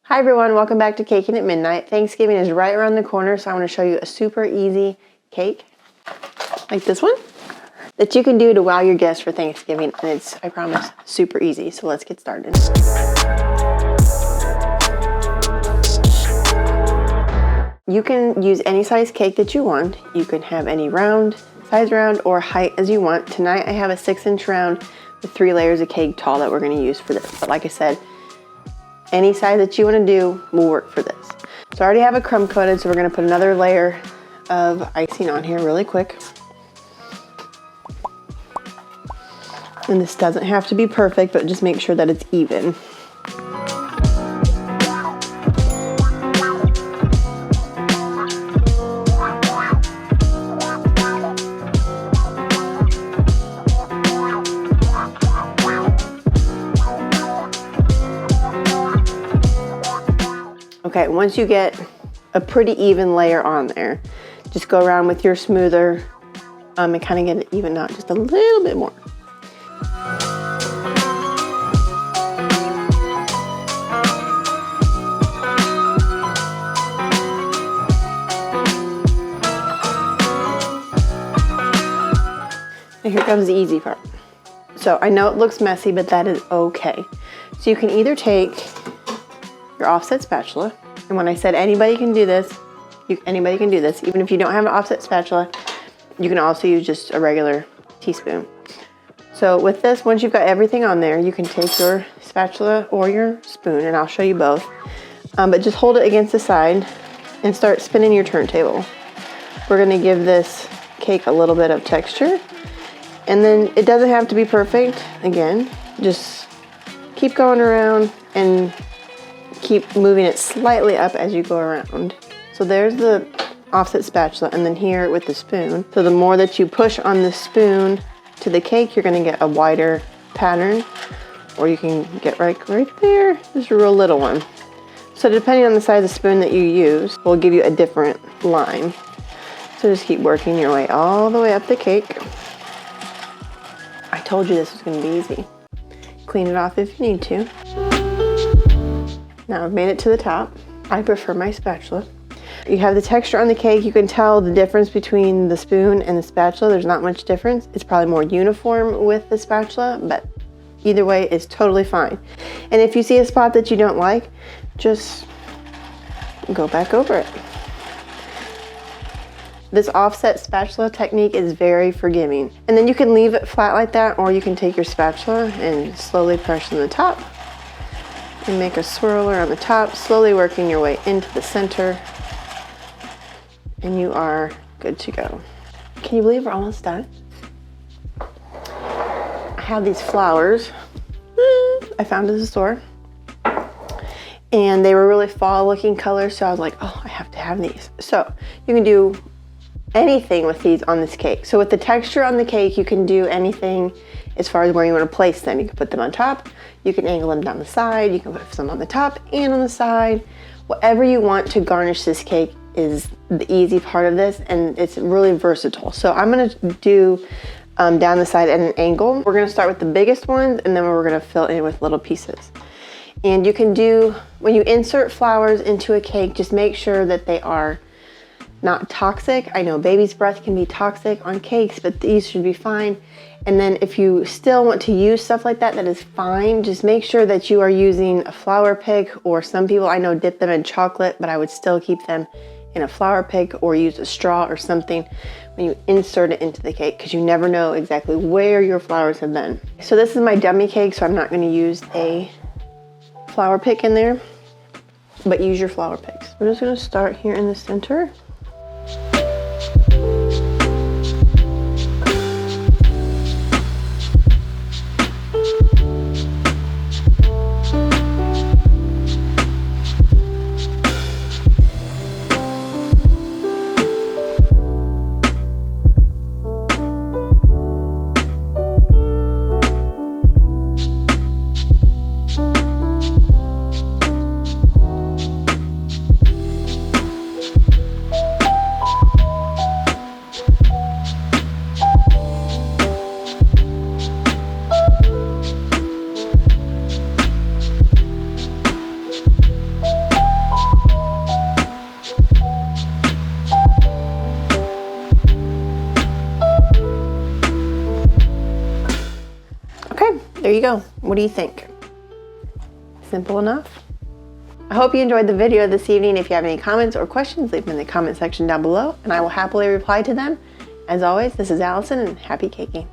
Hi everyone, welcome back to Caking at Midnight. Thanksgiving is right around the corner, so I want to show you a super easy cake, like this one, that you can do to wow your guests for Thanksgiving, and it's, I promise, super easy. So let's get started. You can use any size cake that you want. You can have any size round or height as you want. Tonight I have a 6-inch round with 3 layers of cake tall that we're going to use for this. But like I said, any size that you want to do will work for this. So I already have it crumb coated, so we're going to put another layer of icing on here really quick. And this doesn't have to be perfect, but just make sure that it's even. Okay, once you get a pretty even layer on there, just go around with your smoother and kind of get it evened out just a little bit more. And here comes the easy part. So I know it looks messy, but that is okay. So you can either take your offset spatula, and when I said anybody can do this, anybody can do this. Even if you don't have an offset spatula, you can also use just a regular teaspoon. So with this, once you've got everything on there, you can take your spatula or your spoon, and I'll show you both. But just hold it against the side and start spinning your turntable. We're gonna give this cake a little bit of texture, and then it doesn't have to be perfect. Again, just keep going around and keep moving it slightly up as you go around. So there's the offset spatula, and then here with the spoon. So the more that you push on the spoon to the cake, you're gonna get a wider pattern, or you can get right there, just a real little one. So depending on the size of spoon that you use, will give you a different line. So just keep working your way all the way up the cake. I told you this was gonna be easy. Clean it off if you need to. Now I've made it to the top. I prefer my spatula. You have the texture on the cake. You can tell the difference between the spoon and the spatula. There's not much difference. It's probably more uniform with the spatula, but either way is totally fine. And if you see a spot that you don't like, just go back over it. This offset spatula technique is very forgiving. And then you can leave it flat like that, or you can take your spatula and slowly press on the top and make a swirler on the top, slowly working your way into the center, and you are good to go. Can you believe we're almost done? I have these flowers I found at the store, and they were really fall looking colors, so I was like, oh, I have to have these. So you can do anything with these on this cake. So with the texture on the cake, you can do anything as far as where you want to place them. You can put them on top, you can angle them down the side, you can put some on the top and on the side. Whatever you want to garnish this cake is the easy part of this, and it's really versatile. So I'm gonna do down the side at an angle. We're gonna start with the biggest ones, and then we're gonna fill in with little pieces. And you can do, when you insert flowers into a cake, just make sure that they are not toxic. I know baby's breath can be toxic on cakes, but these should be fine. And then if you still want to use stuff like that, that is fine. Just make sure that you are using a flower pick, or some people I know dip them in chocolate, but I would still keep them in a flower pick or use a straw or something when you insert it into the cake, because you never know exactly where your flowers have been. So this is my dummy cake, so I'm not going to use a flower pick in there, but use your flower picks. We're just going to start here in the center. there you go. What do you think? Simple enough? I hope you enjoyed the video this evening. If you have any comments or questions, leave them in the comment section down below, and I will happily reply to them. As always, this is Allison, and happy caking.